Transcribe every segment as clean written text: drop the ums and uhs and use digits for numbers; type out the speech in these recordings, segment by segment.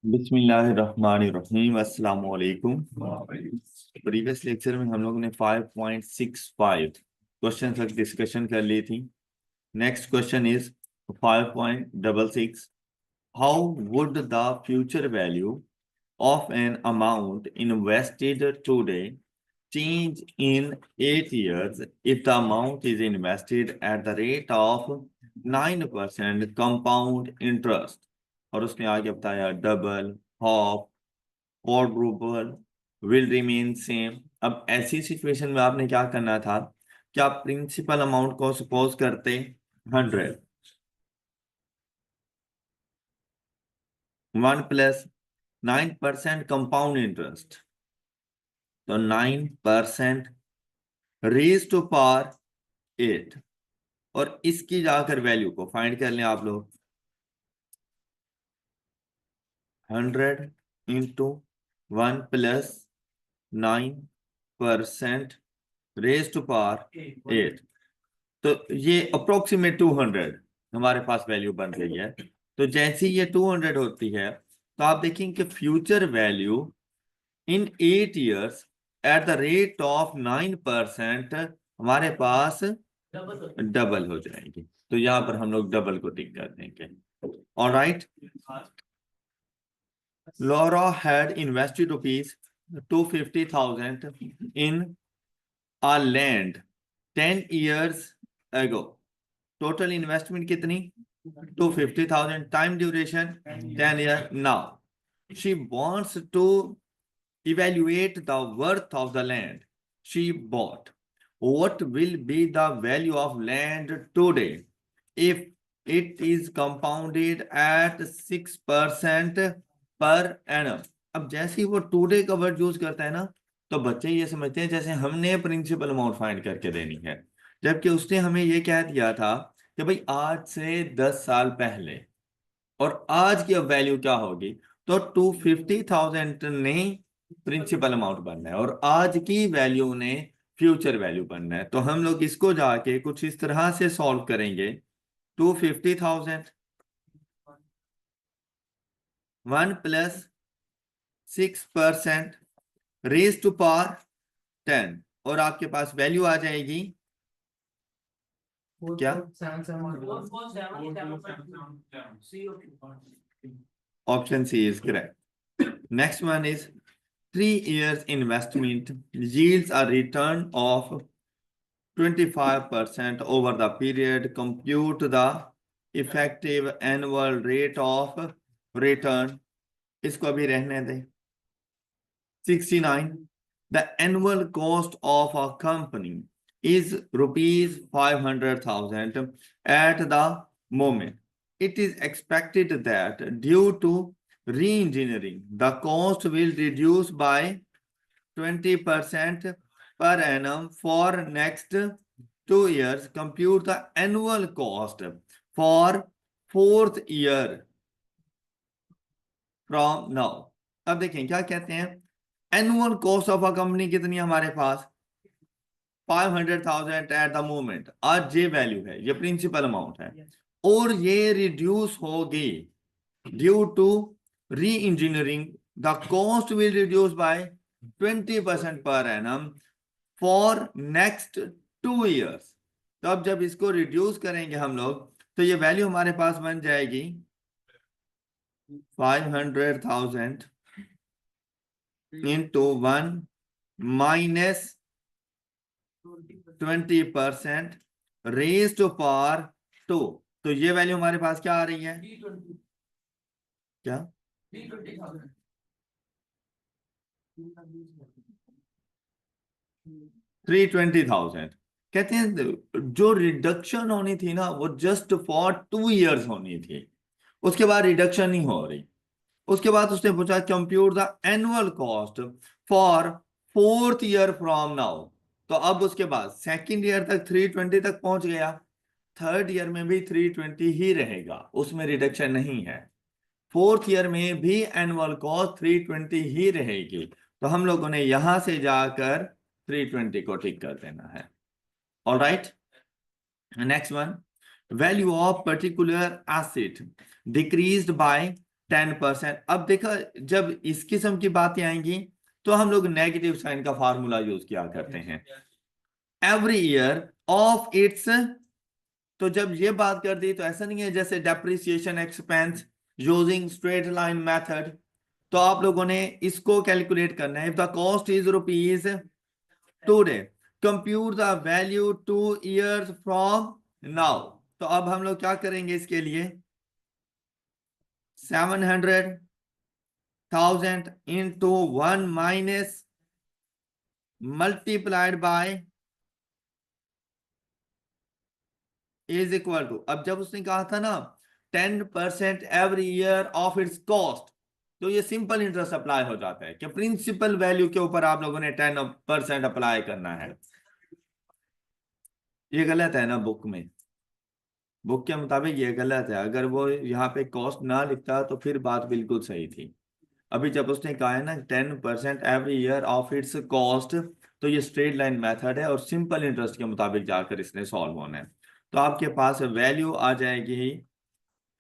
बिस्मिल्लाहिर्रहमानिर्रहीम अस्सलाम वालेकुम। प्रीवियस लेक्चर में हम लोगों ने 5.65 क्वेश्चन तक डिस्कशन कर ली थी। Next question is 5.66। How would the future value of an amount invested today change in 8 years if the amount is invested at the rate of 9% compound interest। और उसने आगे बताया double, half, quadruple will remain same. अब ऐसी situation में आपने क्या करना था कि आप प्रिंसिपल अमाउंट को सपोज करते 100, 1 प्लस 9% कंपाउंड इंटरेस्ट, तो 9% रेज टू पावर 8, और इसकी जाकर वैल्यू को फाइंड कर लें आप लोग। 100 into 1 plus 9% raise to power 8, तो ये अप्रोक्सीमेट 200 हमारे पास वैल्यू बन गई है। तो जैसे ही ये 200 होती है तो आप देखेंगे कि future value in 8 years at the rate of 9% हमारे पास डबल हो जाएगी। तो यहां पर हम लोग डबल को टिक कर देंगे। Alright, Laura had invested rupees 250,000 in a land 10 years ago। Total investment कितनी? 250,000। Time duration 10 years। Now she wants to evaluate the worth of the land she bought। What will be the value of land today if it is compounded at 6% per annum। अब जैसे ही वो today का word use करता है ना, तो बच्चे ये समझते हैं जैसे हमने प्रिंसिपल अमाउंट फाइंड करके देनी है, जबकि उसने हमें ये कह दिया था कि भाई आज से 10 साल पहले, और आज की अब वैल्यू क्या होगी। तो 250,000 ने प्रिंसिपल अमाउंट बनना है और आज की वैल्यू ने फ्यूचर वैल्यू बनना है। तो हम लोग इसको जाके कुछ इस तरह से सॉल्व करेंगे। 250,000 1 प्लस 6% रेज टू पावर 10, और आपके पास वैल्यू आ जाएगी क्या? Option C is correct. Next one is 3 years investment yields a return of 25% over the period। Compute the effective annual rate of return। इसको अभी रहने दें। 69, the annual cost of a company is rupees 500,000 at the moment। It is expected that due to re-engineering the cost will reduce by 20% per annum for next 2 years। Compute the annual cost for 4th year from now। अब देखें क्या कहते हैं, annual cost of a company कितनी है हमारे पास? 500,000 at the moment. आज ये वैल्यू है, ये प्रिंसिपल अमाउंट है, और ये रिड्यूस होगी due to reengineering. The cost will reduce by 20% per annum for next 2 years। तो अब जब इसको रिड्यूस करेंगे हम लोग, तो ये वैल्यू हमारे पास बन जाएगी 500,000 into 1 minus 20% raise to power 2। तो ये वैल्यू हमारे पास क्या आ रही है? क्या? 320,000। कहते हैं जो रिडक्शन होनी थी ना, वो जस्ट फॉर 2 years होनी थी, उसके बाद रिडक्शन नहीं हो रही। उसके बाद उसने पूछा compute the annual cost for 4th year from now. तो अब उसके बाद 2nd year तक 320 तक पहुंच गया, 3rd year में भी 320 ही रहेगा, उसमें रिडक्शन नहीं है। 4th year में भी एनुअल कॉस्ट 320 ही रहेगी। तो हम लोगों ने यहां से जाकर 320 को टिक कर देना है। Alright, next one, value of particular asset decreased bye 10%। अब देखा, जब इस किस्म की बातें आएंगी तो हम लोग नेगेटिव साइन का फार्मूला यूज किया करते हैं। एवरी ईयर ऑफ इट्स, तो जब ये बात कर दी तो ऐसा नहीं है जैसे depreciation expense using straight line method, तो आप लोगों ने इसको कैलकुलेट करना है। If the cost is rupees today, compute the value 2 years from now. तो अब हम लोग क्या करेंगे इसके लिए, 700,000 into 1 minus multiplied by is equal to, अब जब उसने कहा था ना 10% every year of its cost, तो ये सिंपल इंटरेस्ट अप्लाई हो जाता है कि प्रिंसिपल वैल्यू के ऊपर आप लोगों ने 10% अप्लाई करना है। ये गलत है ना, बुक में, बुक के मुताबिक ये गलत है। अगर वो यहाँ पे कॉस्ट ना लिखता तो फिर बात बिल्कुल सही थी। अभी जब उसने कहा है ना 10% every year of its cost, तो ये स्ट्रेट लाइन मेथड है और सिंपल इंटरेस्ट के मुताबिक जाकर इसने सॉल्व होना है। तो आपके पास वैल्यू आ जाएगी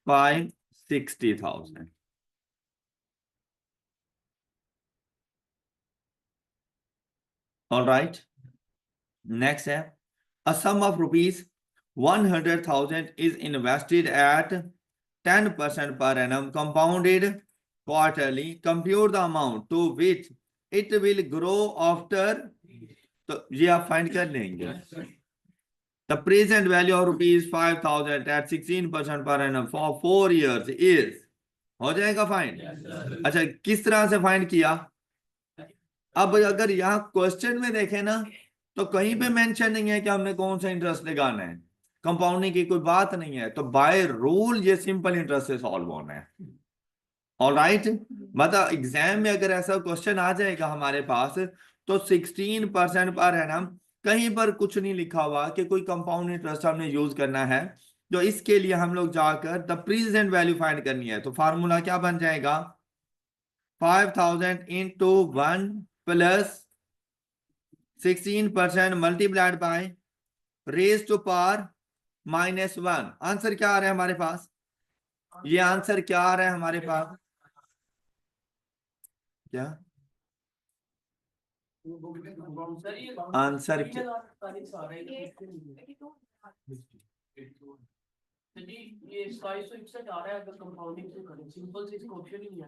560,000। ऑल राइट, नेक्स्ट है, a sum of rupees 100,000 is invested at 10% per annum compounded quarterly. Compute the amount to which it will grow after, तो ये आप फाइंड कर लेंगे। The present value of rupees 5,000 at 16% per annum for 4 years is, हो जाएगा find. अच्छा, किस तरह से फाइंड किया? अब अगर यहाँ क्वेश्चन में देखें ना, तो कहीं पे मेंशन नहीं है कि हमने कौन सा इंटरेस्ट लगाना है, कंपाउंडिंग की कोई बात नहीं है, तो बाय रूल ये सिंपल इंटरेस्ट से सॉल्व होना है। ऑल राइट, मतलब एग्जाम में अगर ऐसा क्वेश्चन आ जाएगा हमारे पास, तो 16% पर एनम, कहीं पर कुछ नहीं लिखा हुआ कि कोई कंपाउंड इंटरेस्ट हमने यूज करना है। तो इसके लिए हम लोग जाकर द प्रेजेंट वैल्यू फाइंड करनी है। तो फार्मूला क्या बन जाएगा, 5,000 into 1 plus 16% multiplied by raise to power -1। Answer क्या आ रहा है हमारे पास, ये आंसर क्या आ रहा है हमारे पास, क्या आंसर क्या,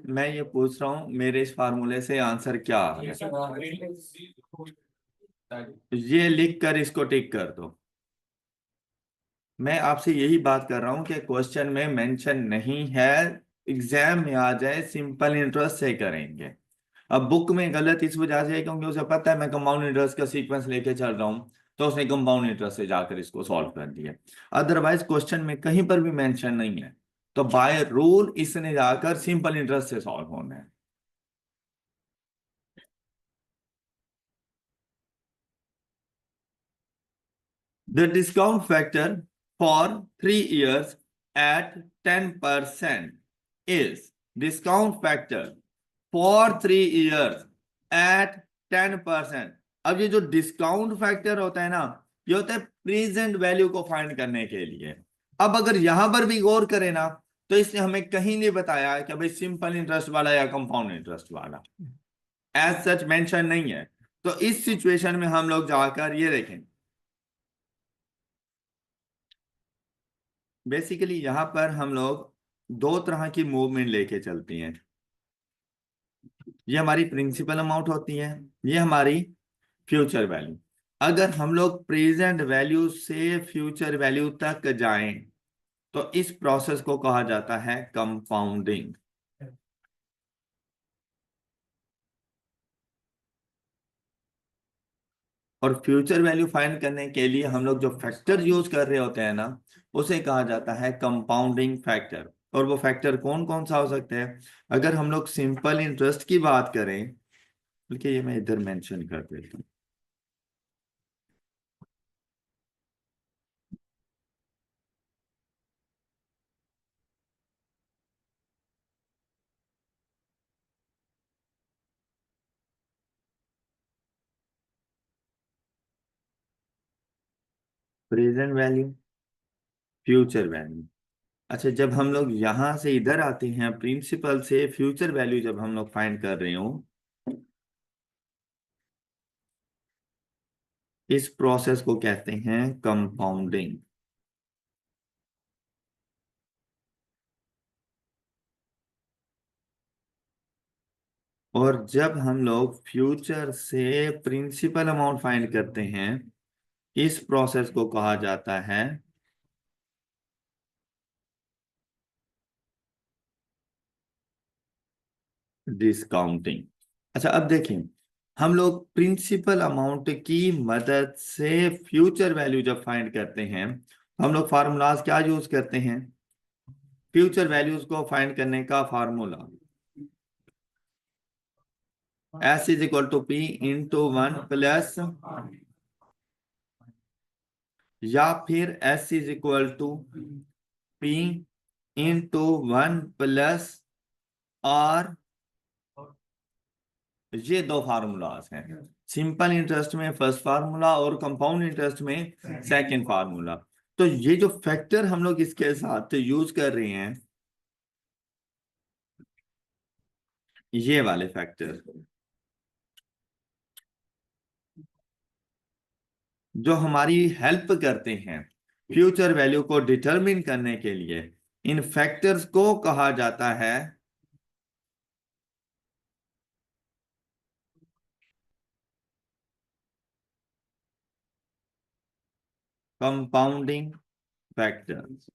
मैं ये पूछ रहा हूँ मेरे इस फार्मूले से आंसर क्या आ रहा है, ये लिख कर इसको टिक कर दो। मैं आपसे यही बात कर रहा हूं कि क्वेश्चन में मेंशन नहीं है, एग्जाम में आ जाए सिंपल इंटरेस्ट से करेंगे। अब बुक में गलत इस वजह से है क्योंकि उसे पता है मैं कंपाउंड इंटरेस्ट का सीक्वेंस लेके चल रहा हूँ, तो उसने कंपाउंड इंटरेस्ट से जाकर इसको सॉल्व कर दिया। अदरवाइज क्वेश्चन में कहीं पर भी मेंशन नहीं है, तो बाय रूल इसने जाकर सिंपल इंटरेस्ट से सॉल्व होना है। The discount factor for 3 years at 10% is, discount factor for 3 years at 10%। अब ये जो डिस्काउंट फैक्टर होता है ना, ये होता है प्रेजेंट वैल्यू को फाइंड करने के लिए। अब अगर यहां पर भी गौर करें ना, तो इसने हमें कहीं नहीं बताया कि भाई सिंपल इंटरेस्ट वाला या कंपाउंड इंटरेस्ट वाला, एज सच मेंशन नहीं है। तो इस सिचुएशन में हम लोग जाकर ये देखें, बेसिकली यहां पर हम लोग दो तरह की मूवमेंट लेके चलती हैं। ये हमारी प्रिंसिपल अमाउंट होती है, ये हमारी फ्यूचर वैल्यू। अगर हम लोग प्रेजेंट वैल्यू से फ्यूचर वैल्यू तक जाएं, तो इस प्रोसेस को कहा जाता है कंपाउंडिंग। और फ्यूचर वैल्यू फाइंड करने के लिए हम लोग जो फैक्टर यूज कर रहे होते हैं ना, उसे कहा जाता है कंपाउंडिंग फैक्टर। और वो फैक्टर कौन कौन सा हो सकता है, अगर हम लोग सिंपल इंटरेस्ट की बात करें, बल्कि ये मैं इधर मेंशन कर देता हूँ, प्रेजेंट वैल्यू, फ्यूचर वैल्यू। अच्छा, जब हम लोग यहां से इधर आते हैं, प्रिंसिपल से फ्यूचर वैल्यू जब हम लोग फाइंड कर रहे हो, इस प्रोसेस को कहते हैं कंपाउंडिंग। और जब हम लोग फ्यूचर से प्रिंसिपल अमाउंट फाइंड करते हैं, इस प्रोसेस को कहा जाता है डिस्काउंटिंग। अच्छा, अब देखें, हम लोग प्रिंसिपल अमाउंट की मदद से फ्यूचर वैल्यू जब फाइंड करते हैं, हम लोग फार्मूलाज क्या यूज करते हैं? फ्यूचर वैल्यूज को फाइंड करने का formula S is equal to P into 1 plus, या फिर S is equal to P into 1 plus R। ये दो फार्मूलाज हैं। सिंपल इंटरेस्ट में फर्स्ट फार्मूला और कंपाउंड इंटरेस्ट में सेकंड फार्मूला। तो ये जो फैक्टर हम लोग इसके साथ यूज कर रहे हैं, ये वाले फैक्टर जो हमारी हेल्प करते हैं फ्यूचर वैल्यू को डिटरमिन करने के लिए, इन फैक्टर्स को कहा जाता है compounding factors.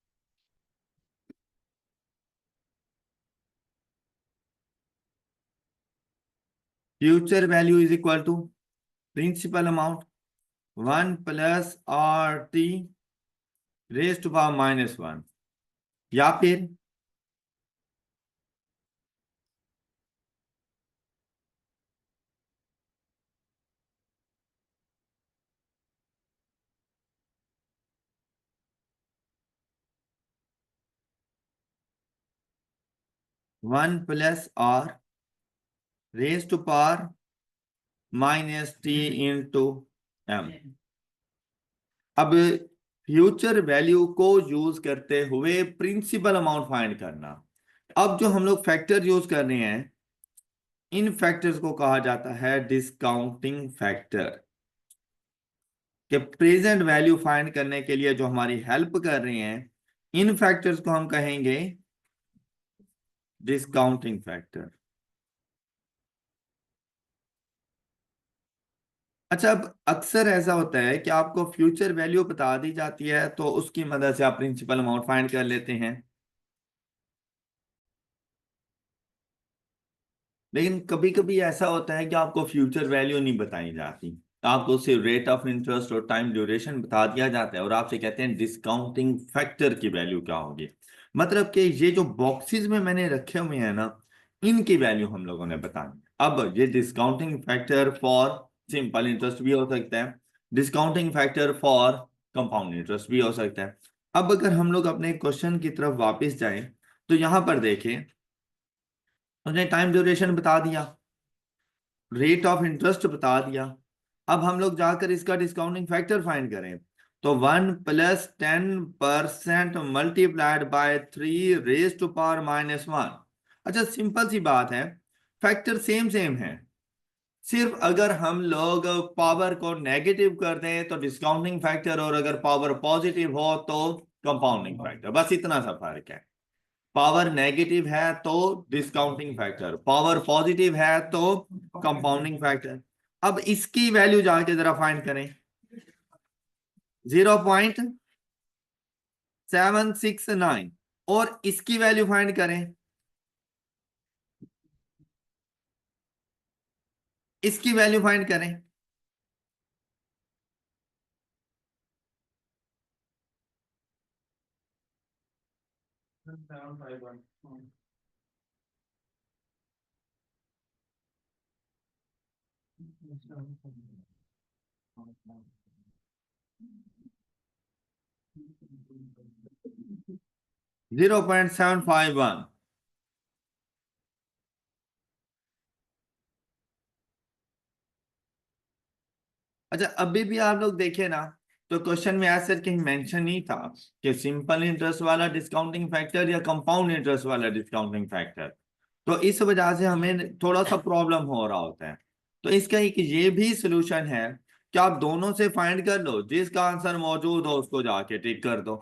Future value is equal to principal amount 1 plus RT raise to power -1, या फिर 1 plus R raise to power -T into M। अब फ्यूचर वैल्यू को यूज करते हुए प्रिंसिपल अमाउंट फाइंड करना। अब जो हम लोग फैक्टर यूज कर रहे हैं, इन फैक्टर्स को कहा जाता है डिस्काउंटिंग फैक्टर। कि प्रेजेंट वैल्यू फाइंड करने के लिए जो हमारी हेल्प कर रहे हैं, इन फैक्टर्स को हम कहेंगे डिस्काउंटिंग फैक्टर। अच्छा, अब अक्सर ऐसा होता है कि आपको फ्यूचर वैल्यू बता दी जाती है तो उसकी मदद से आप प्रिंसिपल अमाउंट फाइंड कर लेते हैं। लेकिन कभी कभी ऐसा होता है कि आपको फ्यूचर वैल्यू नहीं बताई जाती, आपको सिर्फ रेट ऑफ इंटरेस्ट और टाइम ड्यूरेशन बता दिया जाता है और आपसे कहते हैं डिस्काउंटिंग फैक्टर की वैल्यू क्या होगी। मतलब कि ये जो बॉक्सेस में मैंने रखे हुए हैं ना, इनकी वैल्यू हम लोगों ने बतानी है। अब ये discounting factor for simple interest भी हो सकता है, discounting factor for compound interest भी हो सकता है। अब अगर हम लोग अपने क्वेश्चन की तरफ वापस जाएं, तो यहां पर देखें, उसने टाइम ड्यूरेशन बता दिया, रेट ऑफ इंटरेस्ट बता दिया। अब हम लोग जाकर इसका डिस्काउंटिंग फैक्टर फाइंड करें, तो 1 + 10% multiplied by 3 raise to power -1। अच्छा, सिंपल सी बात है, फैक्टर सेम सेम है। सिर्फ अगर हम लोग पावर को नेगेटिव कर दें तो डिस्काउंटिंग फैक्टर, और अगर पावर पॉजिटिव हो तो कंपाउंडिंग फैक्टर, बस इतना सा फर्क है। पावर नेगेटिव है तो डिस्काउंटिंग फैक्टर, पावर पॉजिटिव है तो कंपाउंडिंग फैक्टर। अब इसकी वैल्यू जाके जरा फाइंड करें, 0.769, और इसकी वैल्यू फाइंड करें, इसकी वैल्यू फाइंड करें। 0.751। अच्छा, अभी भी आप लोग देखें ना, तो क्वेश्चन में ऐसे कहीं मेंशन नहीं था कि सिंपल इंटरेस्ट वाला डिस्काउंटिंग फैक्टर या कंपाउंड इंटरेस्ट वाला डिस्काउंटिंग फैक्टर। तो इस वजह से हमें थोड़ा सा प्रॉब्लम हो रहा होता है। तो इसका एक ये भी सोल्यूशन है कि आप दोनों से फाइंड कर लो, जिसका आंसर मौजूद हो उसको जाके टिक कर दो।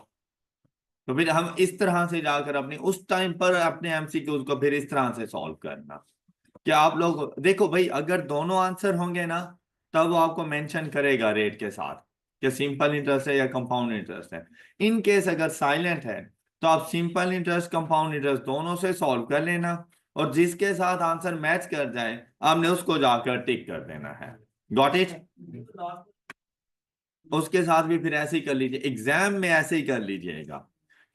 तो फिर हम इस तरह से जाकर अपने उस टाइम पर अपने एमसीक्यूज को फिर इस तरह से सॉल्व करना कि आप लोग देखो भाई, अगर दोनों आंसर होंगे ना तब वो आपको मेंशन करेगा रेट के साथ कि सिंपल इंटरेस्ट है या कंपाउंड इंटरेस्ट है। इन केस अगर साइलेंट है तो आप सिंपल इंटरेस्ट कंपाउंड इंटरेस्ट दोनों से सॉल्व कर लेना, और जिसके साथ आंसर मैच कर जाए आपने उसको जाकर टिक कर देना है। Got it? उसके साथ भी फिर ऐसे ही कर लीजिए, एग्जाम में ऐसे ही कर लीजिएगा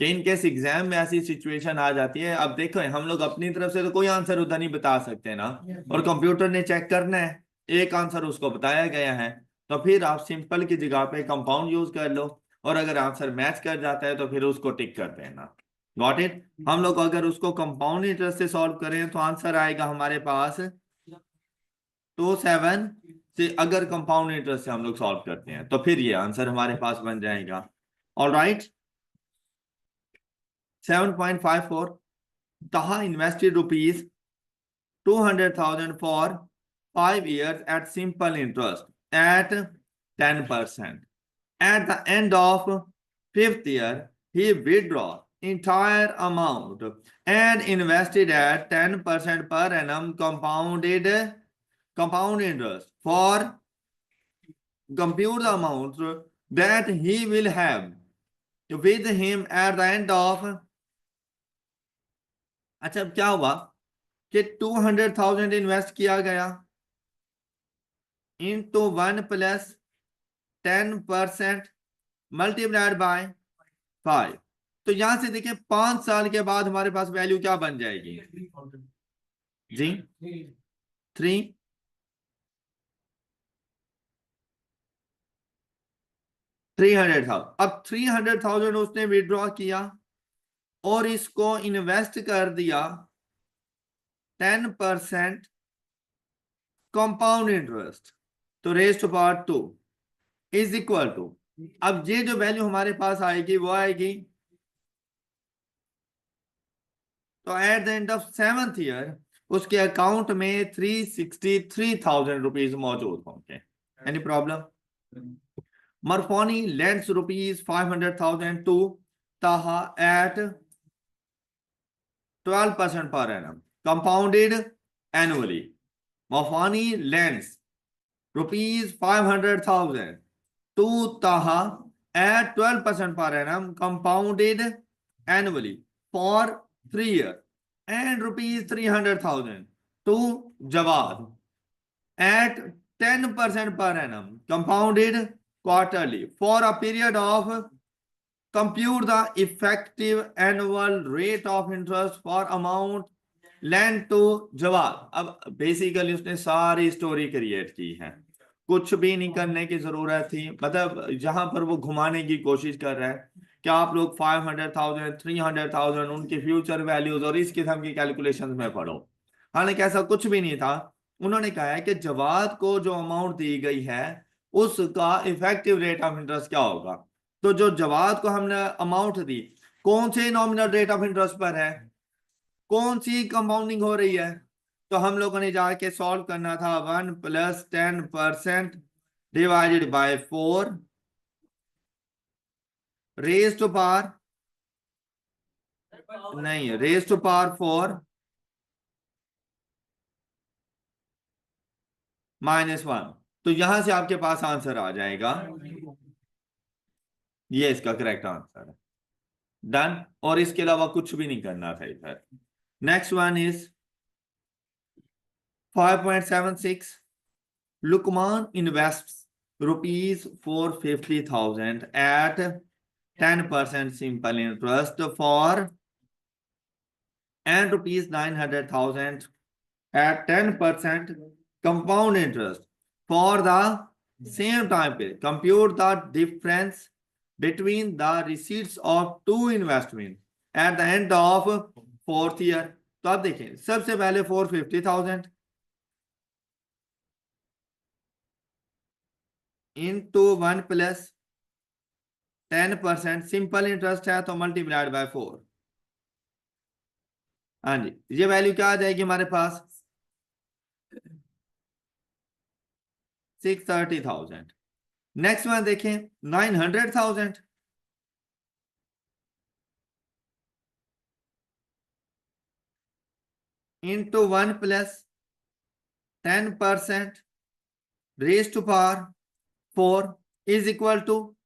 कि इन केस एग्जाम में ऐसी सिचुएशन आ जाती है। अब देखो हम लोग अपनी तरफ से तो कोई आंसर उधर नहीं बता सकते ना, और कंप्यूटर ने चेक करना है, एक आंसर उसको बताया गया है, तो फिर आप सिंपल की जगह पे कंपाउंड यूज कर लो, और अगर आंसर मैच कर जाता है तो फिर उसको टिक कर देना। Got it? हम लोग अगर उसको कंपाउंड इंटरेस्ट से सॉल्व करें तो आंसर आएगा हमारे पास 27 से, अगर कंपाउंड इंटरेस्ट से हम लोग सॉल्व करते हैं तो फिर ये आंसर हमारे पास बन जाएगा। All right, 7.54, Taha invested rupees 200,000 for 5 years at simple interest at 10%. At the end of fifth year, he withdraw entire amount and invested at 10% per annum compound interest. For compute the amount that he will have with him at the end of। अच्छा, अब क्या हुआ कि 200,000 invest किया गया into 1 plus 10% multiplied bye 5। तो यहां से देखिए 5 साल के बाद हमारे पास वैल्यू क्या बन जाएगी जी? 300,000। अब 300,000 उसने विड्रॉ किया और इसको इन्वेस्ट कर दिया 10% कंपाउंड इंटरेस्ट, तो raised power 2 is equal to, अब ये जो वैल्यू हमारे पास आएगी वो आएगी, तो at the end of 7th year उसके अकाउंट में 363,000 रुपीज मौजूद होंगे। Any problem? मरफोनी lends rupees 500,000 to Taha at 12% per annum compounded annually। मरफोनी lends rupees 500,000 to Taha at 12% per annum compounded annually for 3 years, and rupees 300,000 to Jawad at 10% per annum compounded quarterly for a period of, compute the effective annual rate of interest for amount land to जवाब। अब basically उसने सारी story create की है, कुछ भी नहीं करने की जरूरत थी, मतलब जहां पर वो घुमाने की कोशिश कर रहा है कि आप लोग 500,000 300,000 उनकी फ्यूचर वैल्यूज और इस किस्म की कैलकुलेशंस में पढ़ो। हालांकि ऐसा कुछ भी नहीं था। उन्होंने कहा है कि जवाब को जो अमाउंट दी गई है उसका इफेक्टिव रेट ऑफ इंटरेस्ट क्या होगा। तो जो जवाब को हमने अमाउंट दी कौन से नॉमिनल रेट ऑफ इंटरेस्ट पर है, कौन सी कंपाउंडिंग हो रही है, तो हम लोगों ने जाके सॉल्व करना था 1 plus 10% divided by 4 raise to power, नहीं रेज टू पावर 4 -1। तो यहां से आपके पास आंसर आ जाएगा, ये इसका करेक्ट आंसर है। डन, और इसके अलावा कुछ भी नहीं करना था इधर। Next one is 5.76, Lukman invests rupees 450,000 at 10% simple interest for, and rupees 900,000 at 10% compound interest for the same time period। Compute the difference between the receipts of two investments at the end of 4th year। तो आप देखें सबसे पहले 450,000 into 1 plus 10%, simple interest है तो multiplied bye 4। हाँ जी, ये value क्या आ जाएगी हमारे पास? 630,000। नेक्स्ट वन देखें, 900,000 into 1 plus 10% raise to power 4 is equal to,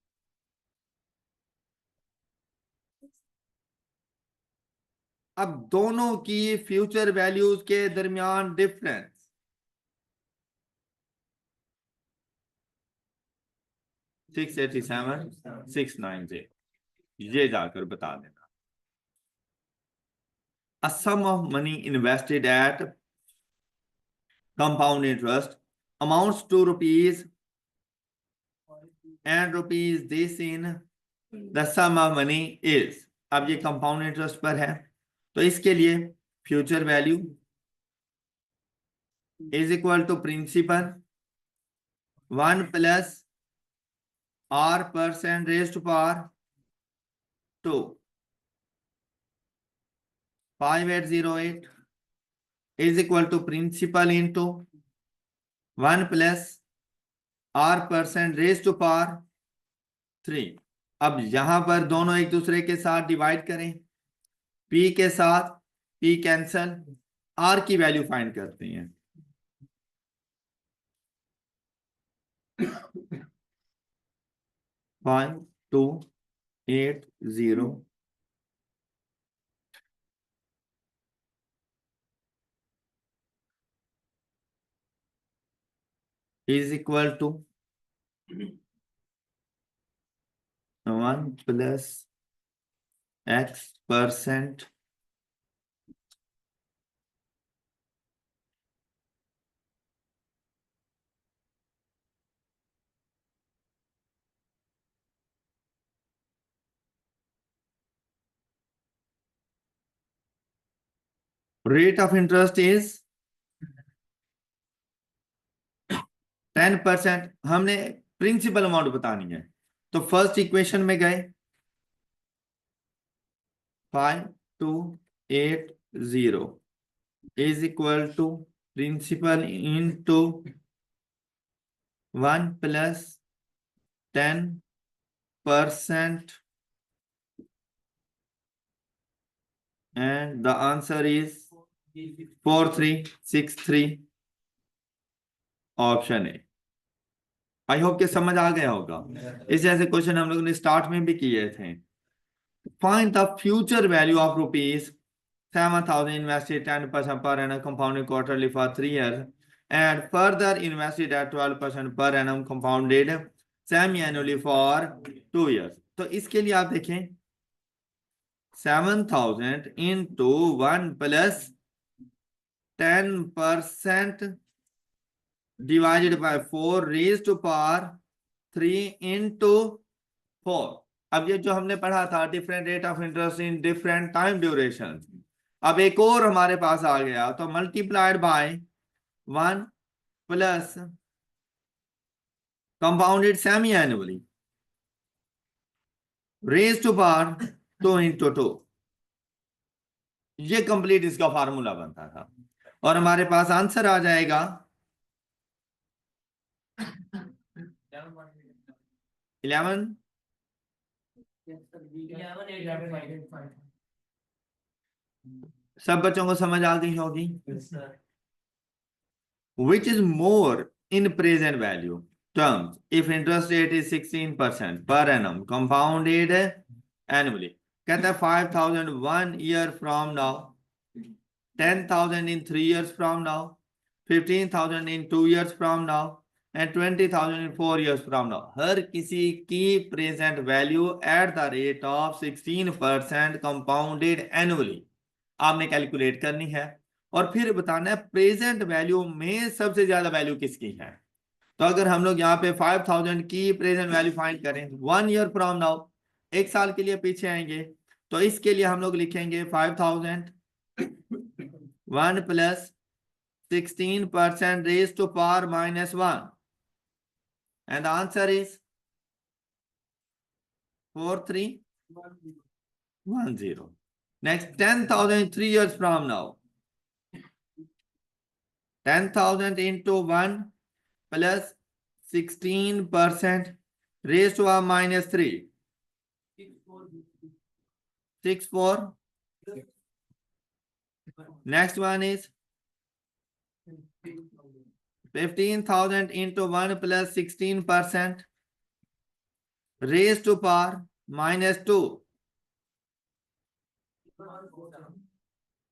अब दोनों की फ्यूचर वैल्यूज के दरमियान डिफरेंस 687,690, ये जाकर बता देना। A sum of money invested at compound interest amounts to rupees and rupees this in the sum of money is, अब ये कंपाउंड इंटरेस्ट पर है तो इसके लिए future value is equal to principal 1 plus r% raise to power 2 5808 is equal to principal into 1 plus r% raise to power 3। अब यहां पर दोनों एक दूसरे के साथ डिवाइड करें, p के साथ p कैंसल, r की वैल्यू फाइंड करते हैं। 5280 is equal to 1 plus x%, rate of interest is 10%। हमने प्रिंसिपल अमाउंट बतानी है तो फर्स्ट इक्वेशन में गए, 5280 is equal to principal into 1 plus 10% and the answer is 4363 option A. I hope के समझ आ गया होगा। इस जैसे क्वेश्चन हम लोगों ने स्टार्ट में भी किए थे। Find the future value of rupees 7,000 invested 10% per annum compounded quarterly for 3 years and further invested at 12% per annum compounded semi-annually for 2 years। तो इसके लिए आप देखें 7,000 into 1 plus 10% divided by 4 raised to power 3 into 4। अब ये जो हमने पढ़ा था different rate of interest in different time duration, अब एक और हमारे पास आ गया तो multiplied by 1 plus compounded semi annually raise to power 2 into 2। ये कंप्लीट इसका फार्मूला बनता था और हमारे पास आंसर आ जाएगा 11। सब बच्चों को समझ आ गई होगी। Which is more in present value terms if interest rate is 16% per annum compounded annually? कहता है 5,000 1 year from now, 10,000 in 3 years from now, 15,000 in 2 years from now and 20,000 in 4 years from now। हर किसी की present value at the rate of 16% compounded annually आपने calculate करनी है और फिर बताना है प्रेजेंट वैल्यू में सबसे ज्यादा वैल्यू किसकी है। तो अगर हम लोग यहाँ पे 5,000 की प्रेजेंट वैल्यू फाइंड करें 1 year फ्रॉम नाउ, एक साल के लिए पीछे आएंगे तो इसके लिए हम लोग लिखेंगे 5,000 1 plus 16% raise to power -1 and the answer is 4310. Next, 10,000 3 years from now. 10,000 into 1 plus 16% raised to a minus 3. 64. Next one is 15,000 into 1 plus 16% raised to power minus 2.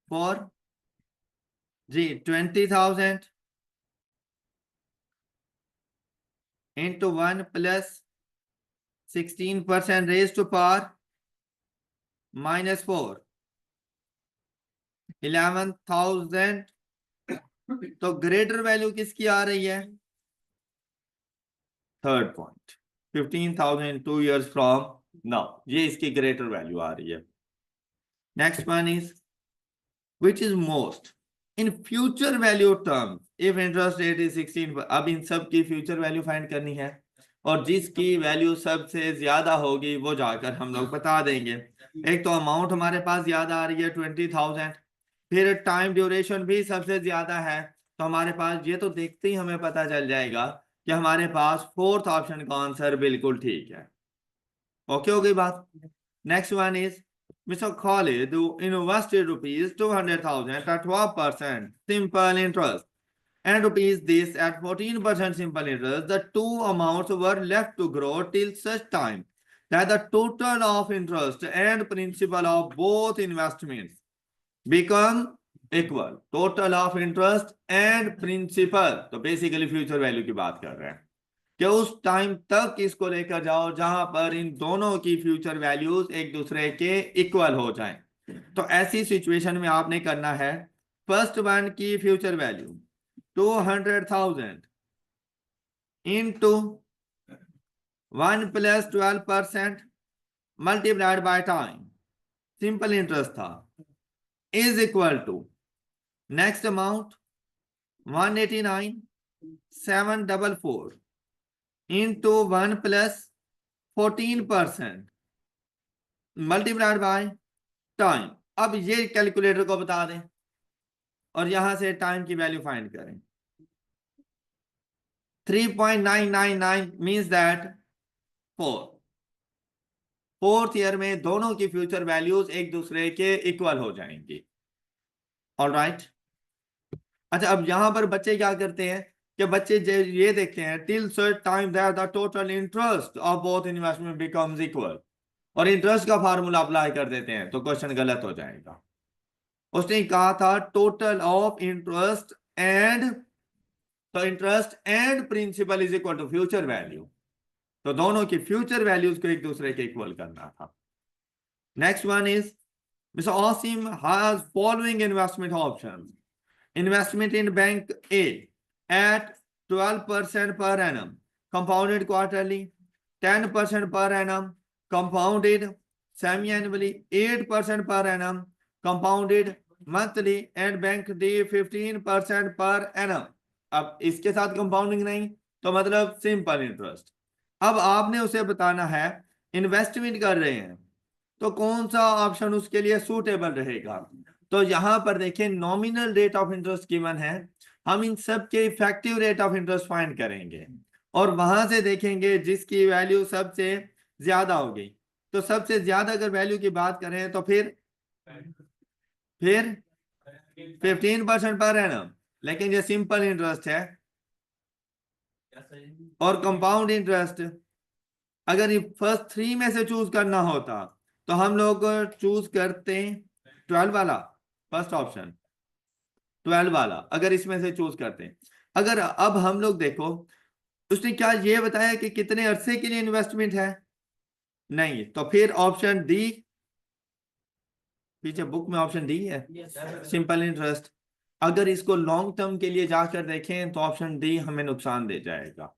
4. 20,000 into 1 plus 16% raised to power minus 4. 11,000. तो greater value किसकी आ रही है? Third point 15,000 2 years from now, ये इसकी greater value आ रही है. Next one is which is most in future value term if interest rate is 16. अब इन सब की फ्यूचर वैल्यू फाइंड करनी है और जिसकी वैल्यू सबसे ज्यादा होगी वो जाकर हम लोग बता देंगे. एक तो अमाउंट हमारे पास ज्यादा आ रही है 20,000, फिर टाइम ड्यूरेशन भी सबसे ज्यादा है, तो हमारे पास ये तो देखते ही हमें पता चल जाएगा कि हमारे पास फोर्थ ऑप्शन का आंसर बिल्कुल ठीक है. ओके हो गई बात. Next one is Mr. Khalid invested rupees 200,000 at 12% simple interest and rupees this at 14% simple interest. The two amounts were left to grow till such time that the total of interest and principal of both investments become equal. Total of interest and principal, तो basically future value की बात कर रहे हैं कि उस time तक इसको लेकर जाओ जहां पर इन दोनों की फ्यूचर वैल्यूज एक दूसरे के इक्वल हो जाएं. तो ऐसी सिचुएशन में आपने करना है फर्स्ट वन की future value 200,000 into 1 plus 12% multiplied by time, simple interest था, is equal to next amount 189,744 into 1 plus 14% multiplied by time. अब ये कैलकुलेटर को बता दें और यहां से टाइम की वैल्यू फाइंड करें. 3.999 मीन्स दैट 4. फोर्थ ईयर में दोनों की फ्यूचर वैल्यूज एक दूसरे के इक्वल हो जाएंगी. ऑलराइट. अच्छा, अब यहां पर बच्चे क्या करते हैं कि बच्चे ये देखते हैं till such time that the total interest of both investment becomes equal और इंटरेस्ट का फार्मूला अप्लाई कर देते हैं, तो क्वेश्चन गलत हो जाएगा. उसने कहा था टोटल ऑफ इंटरेस्ट एंड, तो interest and principal is equal to future value, तो दोनों की फ्यूचर वैल्यूज को एक दूसरे के इक्वल करना था. Next one is Mr. Asim has following investment options. Investment in Bank A at 12% per annum, compounded quarterly, 10% per annum, compounded semi-annually, 8% per annum, compounded monthly, and Bank D 15% per annum. अब इसके साथ compounding नहीं, तो मतलब simple interest. अब आपने उसे बताना है इन्वेस्टमेंट कर रहे हैं तो कौन सा ऑप्शन उसके लिए सूटेबल रहेगा. तो यहां पर देखें nominal rate of interest given है, हम इन सब के effective rate of interest find करेंगे और वहां से देखेंगे जिसकी वैल्यू सबसे ज्यादा होगी. तो सबसे ज्यादा अगर वैल्यू की बात करें तो फिर 15% पर एनम, लेकिन ये सिंपल इंटरेस्ट है. और कंपाउंड इंटरेस्ट अगर फर्स्ट 3 में से चूज करना होता तो हम लोग चूज करते 12 वाला, फर्स्ट ऑप्शन 12 वाला अगर इसमें से चूज करते हैं. अगर अब हम लोग देखो उसने क्या ये बताया कि कितने अरसे के लिए इन्वेस्टमेंट है, नहीं, तो फिर ऑप्शन डी, पीछे बुक में ऑप्शन डी है सिंपल इंटरेस्ट. अगर इसको लॉन्ग टर्म के लिए जाकर देखें तो ऑप्शन डी हमें नुकसान दे जाएगा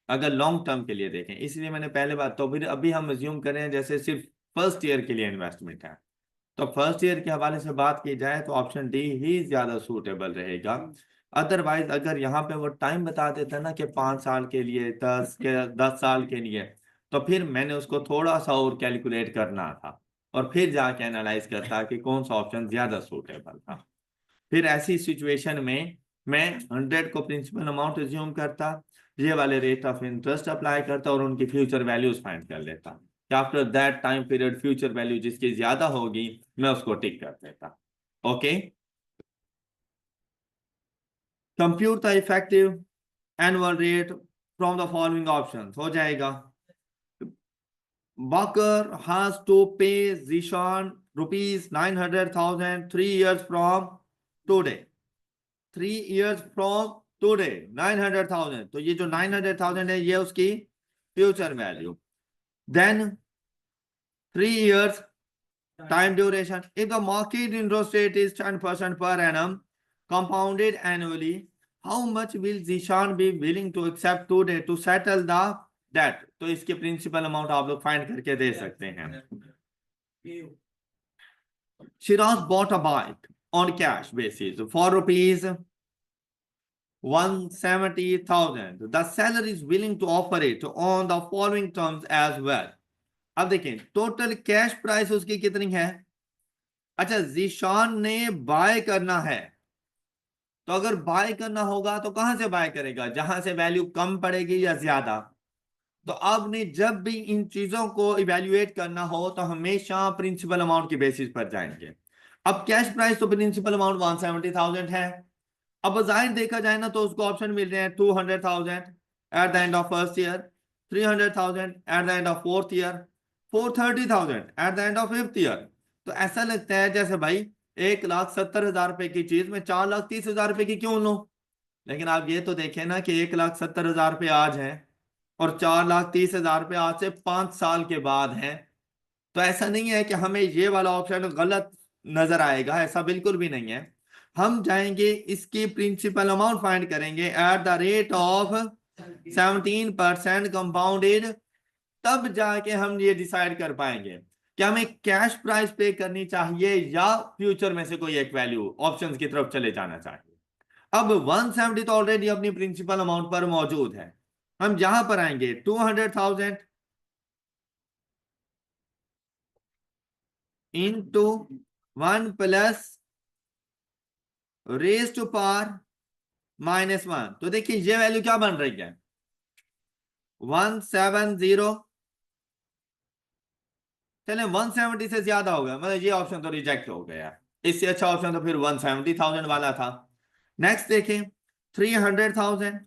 अगर लॉन्ग टर्म के लिए देखें. इसलिए मैंने पहले बात, तो फिर अभी हम अज्यूम करें जैसे सिर्फ फर्स्ट ईयर के लिए इन्वेस्टमेंट है, तो फर्स्ट ईयर के हवाले से बात की जाए तो ऑप्शन डी ही ज्यादा सूटेबल रहेगा. अदरवाइज अगर यहाँ पे वो टाइम बता देता ना कि 5 साल के लिए 10 साल के लिए, तो फिर मैंने उसको थोड़ा सा और कैलकुलेट करना था और फिर जाके एनालाइज करता कि कौन सा ऑप्शन ज्यादा सूटेबल था। फिर ऐसी सिचुएशन में मैं 100 को प्रिंसिपल अमाउंट एज्यूम करता, ये वाले रेट ऑफ इंटरेस्ट अप्लाई करता और उनकी फ्यूचर वैल्यूज फाइंड कर लेता। After that time period future value जिसकी ज्यादा होगी मैं उसको टिक कर देता। Okay, compute the effective annual rate from the following options हो जाएगा। Walker has to pay Zishan rupees 900,000 3 years from today. 3 years from today 900,000, तो ये जो 900,000 है ये उसकी future value. Then 3 years time duration. If the market interest rate is 10% per annum compounded annually, how much will Zishan be willing to accept today to settle the debt? तो इसके principal amount आप लोग find करके दे सकते हैं। Shiraz bought a bike on cash basis for rupees 170,000. The seller is willing to offer it on the following terms as well. अब देखें total cash price उसकी कितनी है। अच्छा, जीशान ने बाय करना है, तो अगर बाय करना होगा तो कहां से बाय करेगा, जहां से वैल्यू कम पड़ेगी या ज्यादा। तो आपने जब भी इन चीजों को इवेल्युएट करना हो तो हमेशा प्रिंसिपल अमाउंट की बेसिस पर जाएंगे। अब कैश प्राइस तो प्रिंसिपल अमाउंट 170,000 है। अब जाहिर देखा जाए ना तो उसको ऑप्शन मिल रहे हैं 200,000 eight the end of first year, 300,000 eight the end of fourth year, 430,000 eight the end of fifth year. तो ऐसा लगता है जैसे भाई 1,70,000 रुपए की चीज में 4,30,000 रुपए की क्यों लो। लेकिन आप ये तो देखें ना कि 1,70,000 रुपये आज है और 4,30,000 रुपये आज से 5 साल के बाद है। तो ऐसा नहीं है कि हमें ये वाला ऑप्शन गलत नजर आएगा, ऐसा बिल्कुल भी नहीं है। हम जाएंगे इसकी प्रिंसिपल अमाउंट फाइंड करेंगे at the rate of 17% compounded, तब जाके हम ये डिसाइड कर पाएंगे कि हमें कैश प्राइस पे करनी चाहिए या फ्यूचर में से कोई एक वैल्यू ऑप्शंस की तरफ चले जाना चाहिए। अब 170 तो ऑलरेडी अपनी प्रिंसिपल अमाउंट पर मौजूद है। हम यहां पर आएंगे 200,000 into 1 plus raise to power -1। तो देखिए ये वैल्यू क्या बन रही है 170। चले 170 से ज्यादा हो गया, मतलब ये ऑप्शन तो रिजेक्ट हो गया। इससे अच्छा ऑप्शन तो फिर 170,000 वाला था। नेक्स्ट देखें 300,000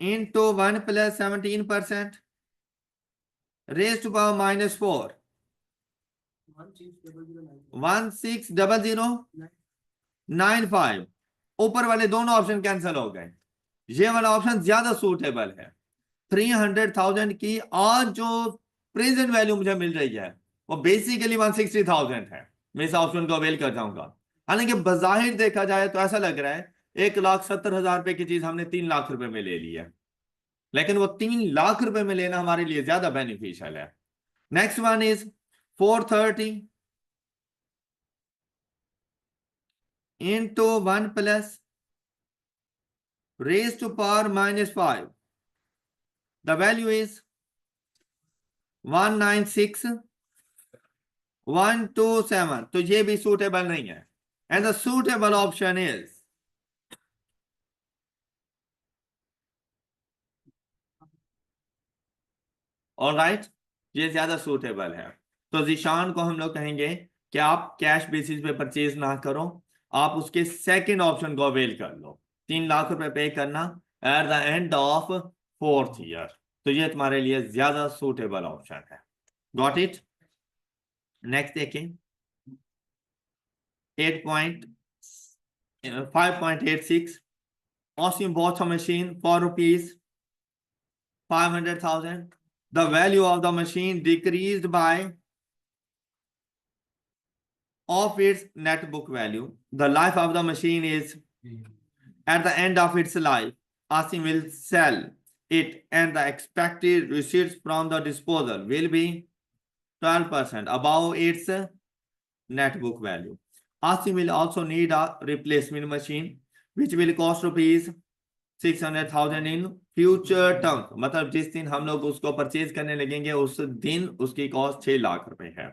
into 1 plus 17% raise to power -4 160095। ऊपर वाले दोनों ऑप्शन कैंसिल हो गए, ये वाला ऑप्शन ज्यादा सूटेबल है। 300,000 की आज जो प्रेजेंट वैल्यू मुझे मिल रही है वो बेसिकली 160,000 है। मैं इस ऑप्शन को अवेल कर जाऊंगा। हालांकि बजाहिर देखा जाए तो ऐसा लग रहा है 1,70,000 रुपए की चीज हमने 3 लाख रुपए में ले ली है, लेकिन वो 3 लाख रुपए में लेना हमारे लिए ज्यादा बेनिफिशियल है। Next one is 430 into 1 plus raise to power -5। The value is 196,127। तो ये भी सूटेबल नहीं है। And the suitable option is alright, ये ज्यादा सूटेबल है। तो जीशान को हम लोग कहेंगे कि आप कैश बेसिस पे परचेज ना करो, आप उसके सेकंड ऑप्शन को अवेल कर लो, 3 लाख रुपए पे करना eight the end of fourth year. तो ये तुम्हारे लिए ज्यादा सूटेबल ऑप्शन है। Got it. नेक्स्ट देखें 5.86। Osim bought a machine for rupees 500,000. The value of the machine decreased by of its net book value. The life of the machine is at the end of its life. Asim will sell it and the expected receipts from the disposal will be 12% above its net book value. Asim will also need a replacement machine which will cost rupees 600,000 in future term, मतलब जिस दिन हम लोग उसको purchase करने लगेंगे उस दिन उसकी कॉस्ट 6 लाख रुपए है।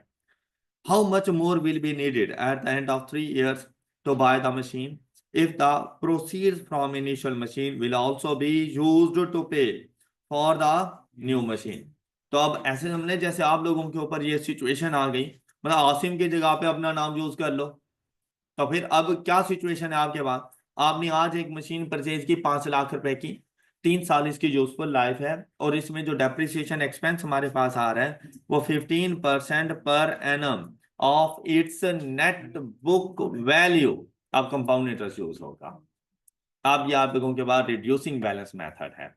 How much more will be needed at the end of 3 years to buy the machine if the proceeds from initial machine will also be used to pay for the new machine. तो अब ऐसे हमने, जैसे आप लोगों के ऊपर ये सिचुएशन आ गई, मतलब आसिम की जगह पे अपना नाम यूज कर लो, तो फिर अब क्या सिचुएशन है आपके पास? आपने आज एक मशीन परचेज की 5 लाख रुपए की, 3 साल इसकी यूजफुल लाइफ है, और इसमें जो डेप्रिसिएशन एक्सपेंस हमारे पास आ रहा है वो 15% per annum of its net book value. अब कंपाउंड इंटरेस्ट यूज होगा। अब ये आप लोगों के बाद रिड्यूसिंग बैलेंस मेथड है।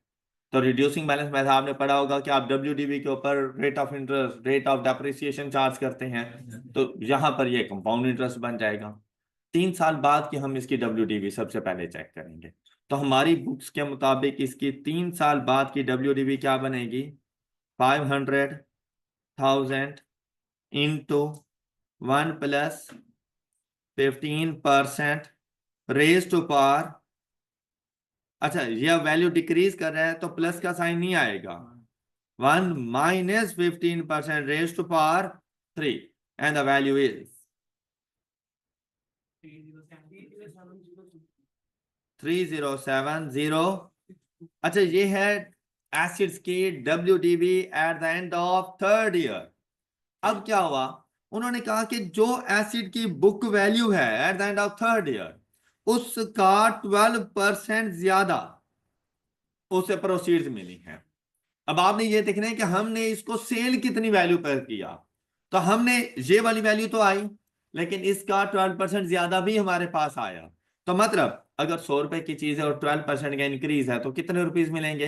तो रिड्यूसिंग बैलेंस मेथड आपने पढ़ा होगा कि आप WDV के ऊपर rate of interest, rate of depreciation charge करते हैं, तो यहाँ पर ये कंपाउंड इंटरेस्ट बन जाएगा। 3 साल बाद की हम इसकी WDV सबसे पहले चेक करेंगे। तो हमारी बुक्स के मुताबिक इसकी 3 साल बाद की WDV क्या बनेगी? 500,000 into 1 plus 15% raise to power. अच्छा, यह वैल्यू डिक्रीज कर रहा है तो प्लस का साइन नहीं आएगा। 1 minus 15% raise to power 3 and the value is 3070। अच्छा, ये है एसिड्स की WDV at the end of 3rd year। अब क्या हुआ, उन्होंने कहा कि जो एसिड की बुक वैल्यू है eight the end of 3rd year उसका 12% ज्यादा उसे प्रोसीड्स मिली है। अब आपने ये देखना है कि हमने इसको सेल कितनी वैल्यू पर किया। तो हमने ये वाली वैल्यू तो आई, लेकिन इसका 12% ज्यादा भी हमारे पास आया। तो मतलब अगर 100 रुपए की चीज है और 12% का इंक्रीज है तो कितने रुपीज मिलेंगे?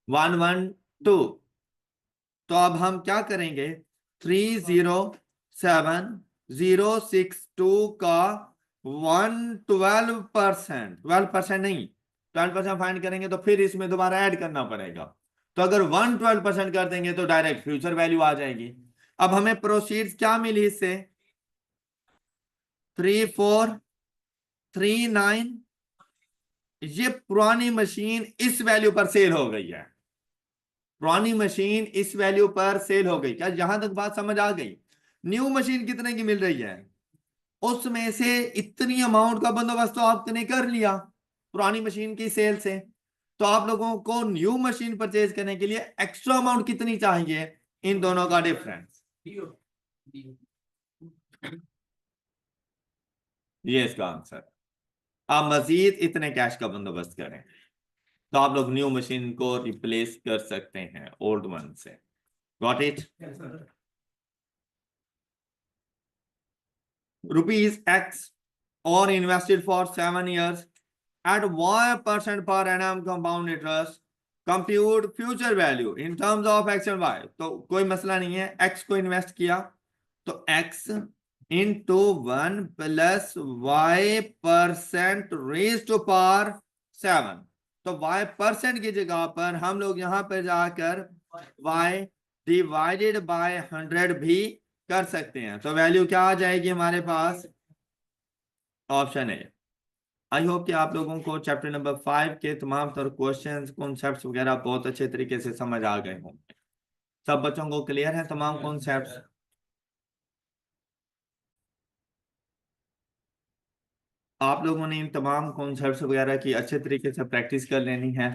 112। तो अब हम क्या करेंगे, 307,062 का 112%, 12% नहीं, 12% फाइंड करेंगे तो फिर इसमें दोबारा ऐड करना पड़ेगा। तो अगर 112% कर देंगे तो डायरेक्ट फ्यूचर वैल्यू आ जाएगी। अब हमें प्रोसीड्स क्या मिली इससे? 3439। ये पुरानी मशीन इस वैल्यू पर सेल हो गई है। पुरानी मशीन इस वैल्यू पर सेल हो गई। क्या यहां तक बात समझ आ गई? न्यू मशीन कितने की मिल रही है? उसमें से इतनी अमाउंट का बंदोबस्त तो आपने कर लिया पुरानी मशीन की सेल से। तो आप लोगों को न्यू मशीन परचेज करने के लिए एक्स्ट्रा अमाउंट कितनी चाहिए? इन दोनों का डिफरेंस, ये इसका आंसर। आप मजीद इतने कैश का बंदोबस्त करें तो आप लोग न्यू मशीन को रिप्लेस कर सकते हैं ओल्ड वन से। Got it? Rupees X or invested for 7 years at 1% per annum compound interest, compute future value in terms of X and Y। तो कोई मसला नहीं है, X को इन्वेस्ट किया तो X into 1 plus Y% raise to power 7। तो Y% की जगह पर हम लोग यहां पर जाकर Y डिवाइडेड बाय 100 भी कर सकते हैं। तो वैल्यू क्या आ जाएगी हमारे पास? ऑप्शन है। आई होप कि आप लोगों को चैप्टर नंबर 5 के तमाम तर क्वेश्चंस, कॉन्सेप्ट्स वगैरह बहुत अच्छे तरीके से समझ आ गए होंगे। सब बच्चों को क्लियर है तमाम कॉन्सेप्ट्स? आप लोगों ने इन तमाम कॉन्सेप्ट्स वगैरह की अच्छे तरीके से प्रैक्टिस कर लेनी है।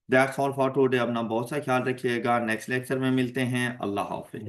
That's all for today. अपना बहुत सा ख्याल रखिएगा। नेक्स्ट लेक्चर में मिलते हैं। अल्लाह हाफिज।